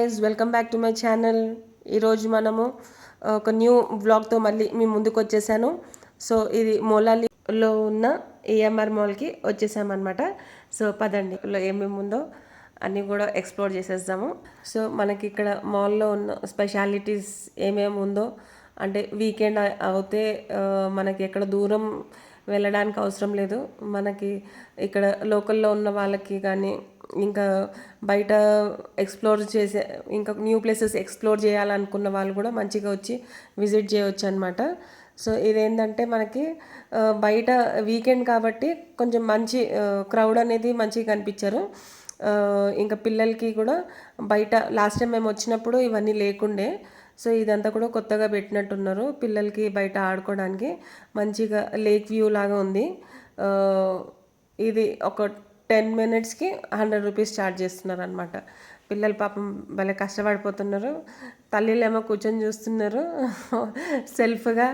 Guys, welcome back to my channel. ఈరోజు మనము ఒక న్యూ వ్లాగ్తో మళ్ళీ మీ ముందుకు వచ్చేసాను. సో ఇది మోలాలిలో ఉన్న ఏఎంఆర్ మాల్కి వచ్చేసామన్నమాట. సో పదండి, ఏమేమి ఉందో అన్నీ కూడా ఎక్స్ప్లోర్ చేసేద్దాము. సో మనకి ఇక్కడ మాల్లో ఉన్న స్పెషాలిటీస్ ఏమేమి ఉందో, అంటే వీకెండ్ అవుతే మనకి ఎక్కడ దూరం వెళ్ళడానికి అవసరం లేదు. మనకి ఇక్కడ లోకల్లో ఉన్న వాళ్ళకి కానీ, ఇంకా బయట ఎక్స్ప్లోర్ చేసే ఇంకా న్యూ ప్లేసెస్ ఎక్స్ప్లోర్ చేయాలనుకున్న వాళ్ళు కూడా మంచిగా వచ్చి విజిట్ చేయవచ్చు అనమాట. సో ఇదేంటంటే మనకి బయట వీకెండ్ కాబట్టి కొంచెం మంచి క్రౌడ్ అనేది మంచిగా కనిపించారు. ఇంకా పిల్లలకి కూడా బయట లాస్ట్ టైం మేము వచ్చినప్పుడు ఇవన్నీ లేకుండే. సో ఇదంతా కూడా కొత్తగా పెట్టినట్టున్నారు పిల్లలకి బయట ఆడుకోవడానికి. మంచిగా లేక్ వ్యూ లాగా ఉంది. ఇది ఒక 10 మినిట్స్కి 100 రూపీస్ ఛార్జ్ చేస్తున్నారు అనమాట. పిల్లలు పాపం భలే కష్టపడిపోతున్నారు. తల్లిలేమో కూర్చొని చూస్తున్నారు సెల్ఫ్గా.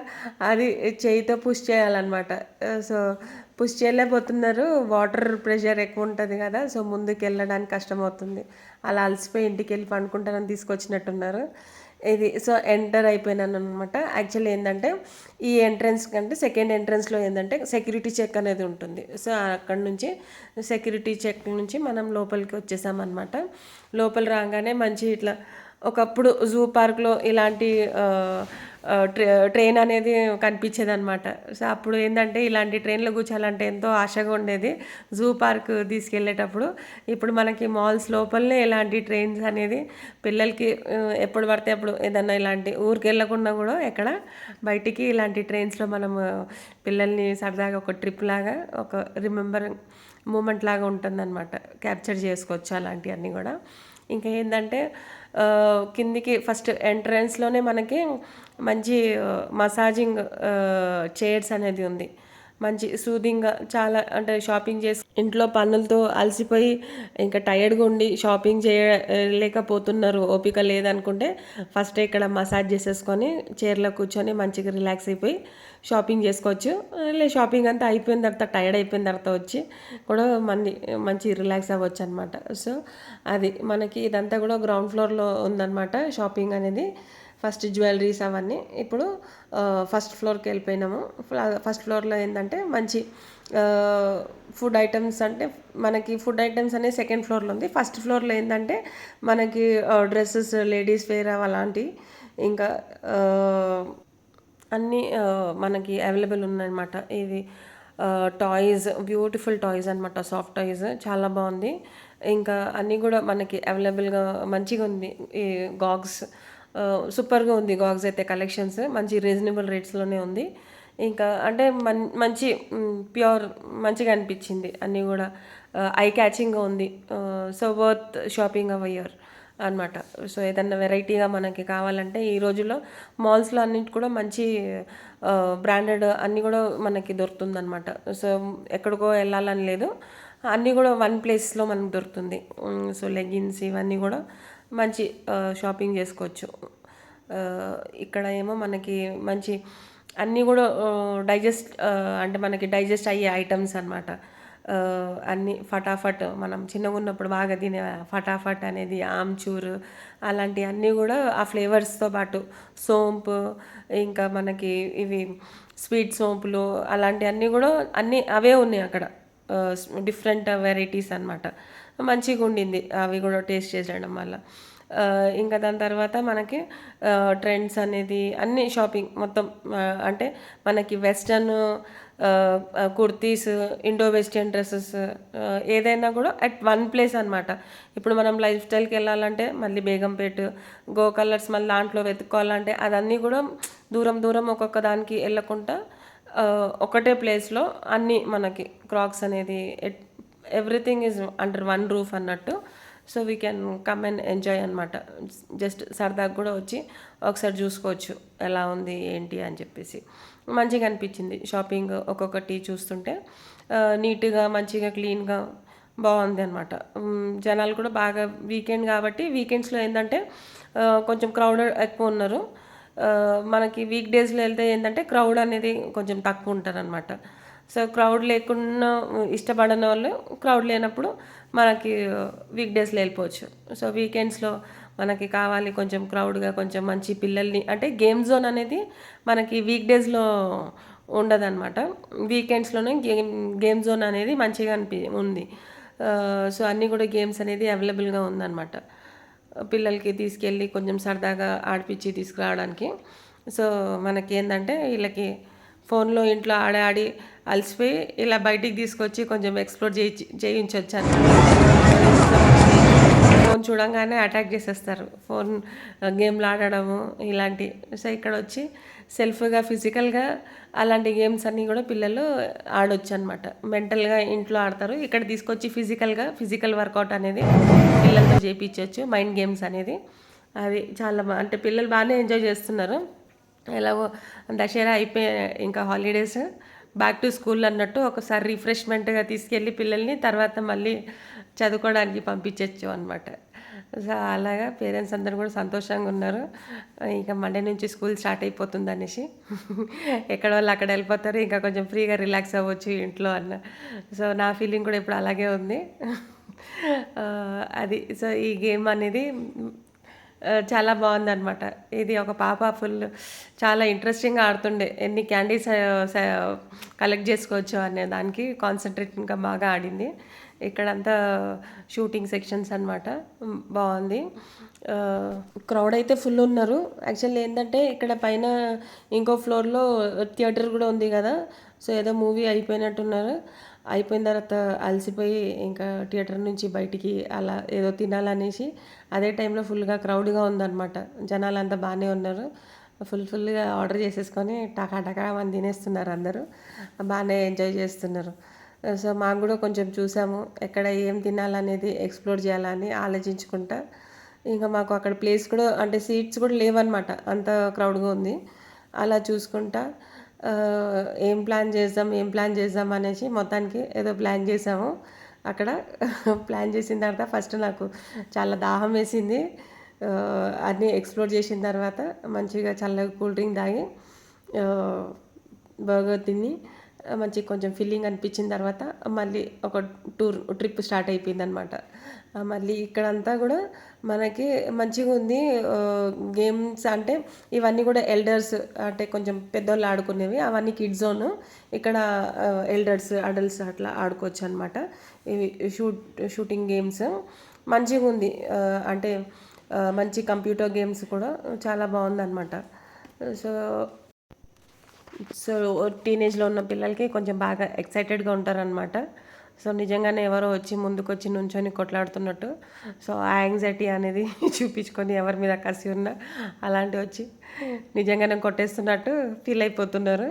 అది చేయితో పుష్ చేయాలన్నమాట. సో పుష్ చేయలేకపోతున్నారు, వాటర్ ప్రెషర్ ఎక్కువ ఉంటుంది కదా. సో ముందుకు వెళ్ళడానికి కష్టమవుతుంది. అలా అలసిపోయి ఇంటికి వెళ్ళి పండుకుంటానని తీసుకొచ్చినట్టున్నారు. ఇది సో ఎంటర్ అయిపోయినాను అనమాట. యాక్చువల్లీ ఏంటంటే ఈ ఎంట్రన్స్ కంటే సెకండ్ ఎంట్రన్స్లో ఏంటంటే సెక్యూరిటీ చెక్ అనేది ఉంటుంది. సో అక్కడ నుంచి సెక్యూరిటీ చెక్ నుంచి మనం లోపలికి వచ్చేసామన్నమాట. లోపల రాగానే మంచి ఇట్లా ఒకప్పుడు జూ పార్క్లో ఇలాంటి ట్రైన్ అనేది కనిపించేది అనమాట. సో అప్పుడు ఏంటంటే ఇలాంటి ట్రైన్లో కూర్చోాలంటే ఎంతో ఆశగా ఉండేది జూ పార్క్ తీసుకెళ్ళేటప్పుడు. ఇప్పుడు మనకి మాల్స్ లోపలనే ఇలాంటి ట్రైన్స్ అనేది పిల్లలకి ఎప్పుడు పడితే అప్పుడు ఏదన్నా ఇలాంటి ఊరికి వెళ్ళకుండా కూడా ఎక్కడ బయటికి ఇలాంటి ట్రైన్స్లో మనం పిల్లల్ని సరదాగా ఒక ట్రిప్ లాగా, ఒక రిమెంబరింగ్ మూమెంట్ లాగా ఉంటుందన్నమాట. క్యాప్చర్ చేసుకోవచ్చు అలాంటివన్నీ కూడా. ఇంకా ఏంటంటే కిందికి ఫస్ట్ ఎంట్రన్స్లోనే మనకి మంచి మసాజింగ్ చైర్స్ అనేది ఉంది. మంచి సూదింగ్గా చాలా, అంటే షాపింగ్ చేసి ఇంట్లో పనులతో అలసిపోయి ఇంకా టైర్డ్గా ఉండి షాపింగ్ చేయలేకపోతున్నారు, ఓపిక లేదనుకుంటే ఫస్ట్ ఇక్కడ మసాజ్ చేసేసుకొని చైర్లో కూర్చొని మంచిగా రిలాక్స్ అయిపోయి షాపింగ్ చేసుకోవచ్చు. షాపింగ్ అంతా అయిపోయిన తర్వాత, టైర్డ్ అయిపోయిన తర్వాత వచ్చి కూడా మంచి రిలాక్స్ అవ్వచ్చు అనమాట. సో అది మనకి ఇదంతా కూడా గ్రౌండ్ ఫ్లోర్లో ఉందన్నమాట షాపింగ్ అనేది. ఫస్ట్ జ్యువెలరీస్ అవన్నీ. ఇప్పుడు ఫస్ట్ ఫ్లోర్కి వెళ్ళిపోయినాము. ఫస్ట్ ఫ్లోర్లో ఏంటంటే మంచి ఫుడ్ ఐటమ్స్, అంటే మనకి ఫుడ్ ఐటమ్స్ అనేది సెకండ్ ఫ్లోర్లో ఉంది. ఫస్ట్ ఫ్లోర్లో ఏంటంటే మనకి డ్రెస్సెస్, లేడీస్ వేర్ అలాంటివి ఇంకా అన్నీ మనకి అవైలబుల్ ఉన్నాయన్నమాట. ఇది టాయ్స్, బ్యూటిఫుల్ టాయ్స్ అనమాట, సాఫ్ట్ టాయ్స్, చాలా బాగుంది. ఇంకా అన్నీ కూడా మనకి అవైలబుల్గా మంచిగా ఉంది. ఈ గాగ్స్ సూపర్గా ఉంది. గాగ్స్ అయితే కలెక్షన్స్ మంచి రీజనబుల్ రేట్స్లోనే ఉంది. ఇంకా అంటే మంచి ప్యూర్ మంచిగా అనిపించింది. అన్నీ కూడా ఐ క్యాచింగ్గా ఉంది. So worth shopping our year అనమాట. సో ఏదన్నా వెరైటీగా మనకి కావాలంటే ఈ రోజుల్లో మాల్స్లో అన్నింటి కూడా మంచి బ్రాండెడ్ అన్నీ కూడా మనకి దొరుకుతుందన్నమాట. సో ఎక్కడికో వెళ్ళాలని లేదు, అన్నీ కూడా వన్ ప్లేస్లో మనకు దొరుకుతుంది. సో లెగిన్స్ ఇవన్నీ కూడా మంచి షాపింగ్ చేసుకోవచ్చు. ఇక్కడ ఏమో మనకి మంచి అన్నీ కూడా అంటే మనకి డైజెస్ట్ అయ్యే ఐటమ్స్ అనమాట. అన్నీ ఫటాఫట్, మనం చిన్నగా ఉన్నప్పుడు బాగా తినే ఫటాఫట్ అనేది, ఆమ్చూర్ అలాంటివి అన్నీ కూడా ఆ ఫ్లేవర్స్తో పాటు సోంపు, ఇంకా మనకి ఇవి స్వీట్ సోంపులు అలాంటివన్నీ కూడా అన్నీ అవే ఉన్నాయి అక్కడ. డిఫరెంట్ వెరైటీస్ అనమాట. మంచిగా ఉండింది అవి కూడా టేస్ట్ చేసేయడం వల్ల. ఇంకా దాని తర్వాత మనకి ట్రెండ్స్ అనేది అన్ని షాపింగ్ మొత్తం, అంటే మనకి western kurtis, Indo western dresses ఏదైనా కూడా అట్ వన్ ప్లేస్ అనమాట. ఇప్పుడు మనం లైఫ్ స్టైల్కి వెళ్ళాలంటే మళ్ళీ బేగంపేట్, గో కలర్స్ మళ్ళీ దాంట్లో వెతుక్కోవాలంటే అదన్నీ కూడా దూరం దూరం ఒక్కొక్క దానికి వెళ్ళకుండా ఒకటే ప్లేస్లో అన్నీ మనకి క్రాక్స్ అనేది everything is under one roof అన్నట్టు. So we can come and enjoy అనమాట. జస్ట్ సరదాగా కూడా వచ్చి ఒకసారి చూసుకోవచ్చు ఎలా ఉంది ఏంటి అని చెప్పేసి. మంచిగా అనిపించింది షాపింగ్. ఒక్కొక్కటి చూస్తుంటే నీట్గా మంచిగా క్లీన్గా బాగుంది అనమాట. జనాలు కూడా బాగా వీకెండ్ కాబట్టి, వీకెండ్స్లో ఏంటంటే కొంచెం క్రౌడ్ ఎక్కువ ఉన్నారు. మనకి వీక్ డేస్లో వెళ్తే ఏంటంటే క్రౌడ్ అనేది కొంచెం తక్కువ ఉంటారనమాట. సో క్రౌడ్ లేకుండా ఇష్టపడని వాళ్ళు క్రౌడ్ లేనప్పుడు మనకి వీక్ డేస్లో వెళ్ళిపోవచ్చు. సో వీకెండ్స్లో మనకి కావాలి కొంచెం క్రౌడ్‌గా కొంచెం మంచి పిల్లల్ని అంటే గేమ్ జోన్ అనేది మనకి వీక్ డేస్‌లో ఉండదనమాట. వీకెండ్స్‌లోనే గేమ్ జోన్ అనేది మంచిగా ఉంది. సో, అన్నీ కూడా గేమ్స్ అనేది అవైలబుల్‌గా ఉందనమాట. పిల్లలకి తీసుకెళ్ళి కొంచెం సరదాగా ఆడిపిచ్చి తీసుకురావడానికి. సో, మనకేందంటే వీళ్ళకి ఫోన్‌లో ఇంట్లో ఆడి ఆడి అలసిపోయి ఇలా బయటికి తీసుకొచ్చి కొంచెం ఎక్స్‌ప్లోర్ చేయించొచ్చనమాట. సో, ఫోన్ చూడంగానే అటాక్ చేసేస్తారు. గేమ్‌లు ఆడడము ఇలాంటి. సో, ఇక్కడొచ్చి సెల్ఫ్‌గా, ఫిజికల్‌గా అలాంటి గేమ్స్ అన్నీ గూడా పిల్లలు ఆడొచ్చనమాట. మెంటల్‌గా ఇంట్లో ఆడతారు. ఇక్కడ తీసుకొచ్చి ఫిజికల్ వర్కౌట్ అనేది పిల్లలతో చేపిచ్చొచ్చు. మైండ్ గేమ్స్ అనేది. అది చాలా అంటే పిల్లలు బానే ఎంజాయ్ చేస్తున్నారు. ఎలాగో దసరా అయిపోయి ఇంకా హాలిడేస్ బ్యాక్ టు స్కూల్ అన్నట్టు ఒకసారి రిఫ్రెష్‌మెంట్‌గా తీసుకెళ్ళి పిల్లల్ని తర్వాత మళ్ళీ చదువుకోవడానికి పంపించొచ్చు అనమాట. సో, అలాగా పేరెంట్స్ అందరూ కూడా సంతోషంగా ఉన్నారు. ఇక మండే నుంచి స్కూల్ స్టార్ట్ అయిపోతుందనేసి. ఎక్కడ వాళ్ళు అక్కడ వెళ్ళిపోతారు. ఇంకా కొంచెం ఫ్రీగా రిలాక్స్ అవ్వచ్చు ఇంట్లో అన్న. సో, నా ఫీలింగ్ కూడా ఇప్పుడు అలాగే ఉంది. అది. సో, ఈ గేమ్ అనేది చాలా బావుందనమాట. ఇది ఒక పాప చాలా ఇంట్రెస్టింగ్‌గా ఆడుతుండే. ఎన్ని క్యాండీస్ కలెక్ట్ చేసుకోవచ్చో అనే దానికి కాన్సంట్రేటింగ్‌గా బాగా ఆడింది. ఇక్కడంతా షూటింగ్ సెక్షన్స్ అనమాట. బావుంది. ఆహ్, క్రౌడ్ అయితే ఫుల్ ఉన్నారు. యాక్చువల్లీ ఏందంటే ఇక్కడ పైన ఇంకో ఫ్లోర్‌లో థియేటర్ గూడా ఉంది గదా! సో, ఏదో మూవీ అయిపోయినట్టున్నారు. అయిపోయిన తర్వాత అలసిపోయి ఇంకా థియేటర్ నుంచి బయటికి అలా ఏదో తినాలనేసి అదే టైంలో ఫుల్‌గా క్రౌడ్‌గా ఉందనమాట. జనాలంతా బానే ఉన్నారు. ఫుల్‌గా ఆర్డర్ చేసేసుకొని టకా టకా మని తినేస్తున్నారు అందరూ. బానే ఎంజాయ్ చేస్తున్నారు. సో, మాకు గూడా కొంచెం చూసాము. ఎక్కడ ఏం తినాలనేది ఎక్స్‌ప్లోర్ చేయాలని ఆలోచించుకుంటా, ఇంక మాకు అక్కడ ప్లేస్ కూడా అంటే సీట్స్ కూడా లేవనమాట. అంత క్రౌడ్‌గా ఉంది. అలా చూసుకుంటా ఏం ప్లాన్ చేద్దాం అనేసి మొత్తానికి ఏదో ప్లాన్ చేసాము. అక్కడ ప్లాన్ చేసిన తర్వాత ఫస్ట్ నాకు చాలా దాహం వేసింది. అన్నీ ఎక్స్‌ప్లోర్ చేసిన తర్వాత మంచిగా చల్లగా కూల్ డ్రింక్ తాగి ఆహ్, బర్గర్ తిని మంచిగా కొంచెం ఫిల్లింగ్ అనిపించిన తర్వాత మళ్ళీ ఒక ట్రిప్ స్టార్ట్ అయిపోయిందనమాట. మళ్ళీ ఇక్కడంతా గూడా మనకి మంచిగుంది. గేమ్స్ అంటే ఇవన్నీ గూడా ఎల్డర్స్ అంటే కొంచెం పెద్దోళ్ళు ఆడుకునేవి. అవన్నీ కిడ్ జోన్. ఇక్కడ ఎల్డర్స్, అడల్ట్స్ అట్లా ఆడుకోవచ్చనమాట. ఇవి షూటింగ్ గేమ్స్ మంచిగుంది. అంటే మంచి కంప్యూటర్ గేమ్స్ కూడా చాలా బావుందనమాట. సో సో, టీనేజ్‌లో ఉన్న పిల్లలకి కొంచెం బాగా ఎక్సైటెడ్‌గా ఉంటారనమాట. సో, నిజంగానే ఎవరో వచ్చి ముందుకొచ్చి నుంచొని కొట్లాడుతున్నట్టు. సో, ఆ యాంగ్జైటీ అనేది చూపించుకొని ఎవరి మీద కసి ఉన్నా అలాంటివొచ్చి నిజంగానే కొట్టేస్తున్నట్టు ఫీల్ అయిపోతున్నారు.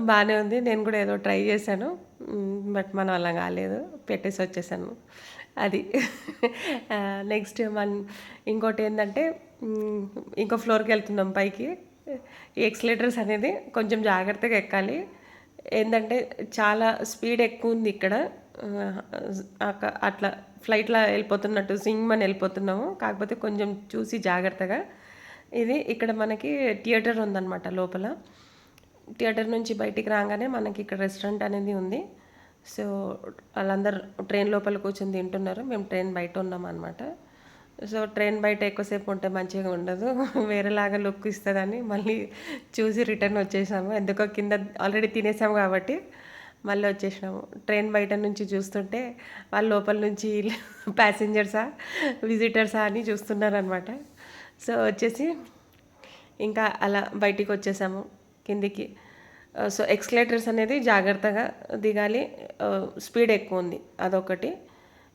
బానే ఉంది. నేను కూడా ఏదో ట్రై చేశాను. బట్ మన వల్ల కాలేదు. పెట్టేసి వచ్చేసాను. అది. నెక్స్ట్ ఇంకోటేందంటే ఇంకో ఫ్లోర్‌కెళ్తున్నాం పైకి. ఈ ఎక్స్‌లేటర్స్ అనేది కొంచెం జాగ్రత్తగా ఎక్కాలి. ఏందంటే చాలా స్పీడ్ ఎక్కువుంది ఇక్కడ. ఆహ్, అట్లా ఫ్లైట్‌లా ఎళ్ళిపోతున్నట్టు జింగ్‌మని ఎళ్ళిపోతున్నాము. కాకపోతే కొంచెం చూసి జాగ్రత్తగా. ఇది ఇక్కడ మనకి థియేటర్ ఉందనమాట లోపల. థియేటర్ నుంచి బయటికి రాంగానే మనకి ఇక్కడ రెస్టారెంట్ అనేది ఉంది. సో, ఆళ్ళందరూ ట్రైన్ లోపల కూర్చొని తింటున్నారు. మేము ట్రైన్ బయట ఉన్నామనమాట. సో, ట్రైన్ బయట ఎక్కువసేపు ఉంటే మంచిగా ఉండదు. వేరేలాగా లుక్ ఇస్తదని మళ్ళీ చూసి రిటర్న్ వచ్చేసాము. ఎందుకో కింద ఆల్రెడీ తినేసాము కాబట్టి మళ్ళీ వచ్చేసినాము. ట్రైన్ బయట నుంచి చూస్తుంటే వాళ్ళు లోపల నుంచి ప్యాసింజర్సా? విజిటర్సా? అని చూస్తున్నారనమాట. సో, వచ్చేసి ఇంకా అలా బయటికొచ్చేసాము కిందికి. సో, ఎక్స్‌లేటర్స్ అనేది జాగ్రత్తగా దిగాలి. స్పీడ్ ఎక్కువుంది అదొకటి.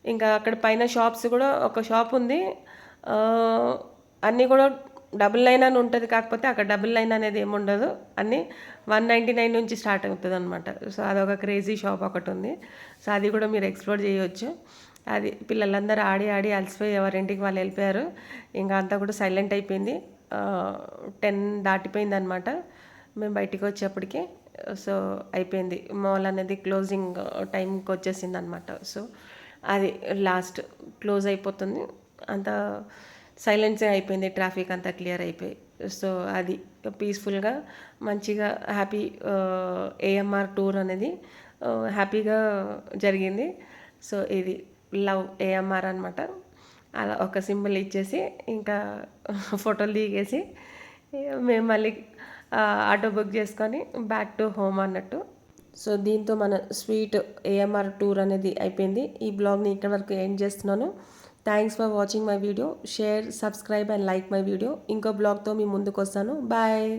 ఇంకా అక్కడ పైన షాప్స్ గూడా ఒక షాపుంది. ఆహ్, అన్నీ గూడా డబుల్ లైన్ అని ఉంటది. కాకపోతే అక్కడ డబుల్ లైన్ అనేది ఏముండదు. అన్నీ 199 నుంచి స్టార్ట్ అవుతదనమాట. సో, అదొక క్రేజీ షాప్ ఒకటుంది. సో, అది గూడా మీరు ఎక్స్‌ప్లోర్ జేయొచ్చు. అది పిల్లలందరూ ఆడి ఆడి అలసిపోయి ఎవరింటికి వాళ్ళు ఎళ్ళిపోయారు. ఇంక అంతా కూడా సైలెంట్ అయిపోయింది. 10 దాటిపోయిందనమాట. మేము బయటికొచ్చేప్పటికి. సో, అయిపోయింది. మాల్ అనేది క్లోజింగ్ టైంకొచ్చేసిందనమాట. సో, అది లాస్ట్ క్లోజ్ అయిపోతుంది. అంతా సైలెన్స్‌గా అయిపోయింది. ట్రాఫిక్ అంతా క్లియర్ అయిపోయి. సో, అది పీస్‌ఫుల్‌గా మంచిగా ఏఎంఆర్ టూర్ అనేది హ్యాపీగా జరిగింది. సో, ఇది లవ్ ఏఎంఆర్ అనమాట. అలా ఒక సింబల్ ఇచ్చేసి ఇంకా ఫోటోలు దిగేసి మేము మళ్ళీ ఆటో బుక్ చేసుకొని బ్యాక్ టు హోమ్ అన్నట్టు. సో దీంతో మన స్వీట్ ఏఎంఆర్ టూర్ అనేది అయిపోయింది. ఈ బ్లాగ్ని ఇక్కడ వరకు ఎండ్ చేస్తున్నాను. Thanks for watching my video. Share, subscribe and like my video. ఇంకో బ్లాగ్తో మీ ముందుకు వస్తాను. బాయ్.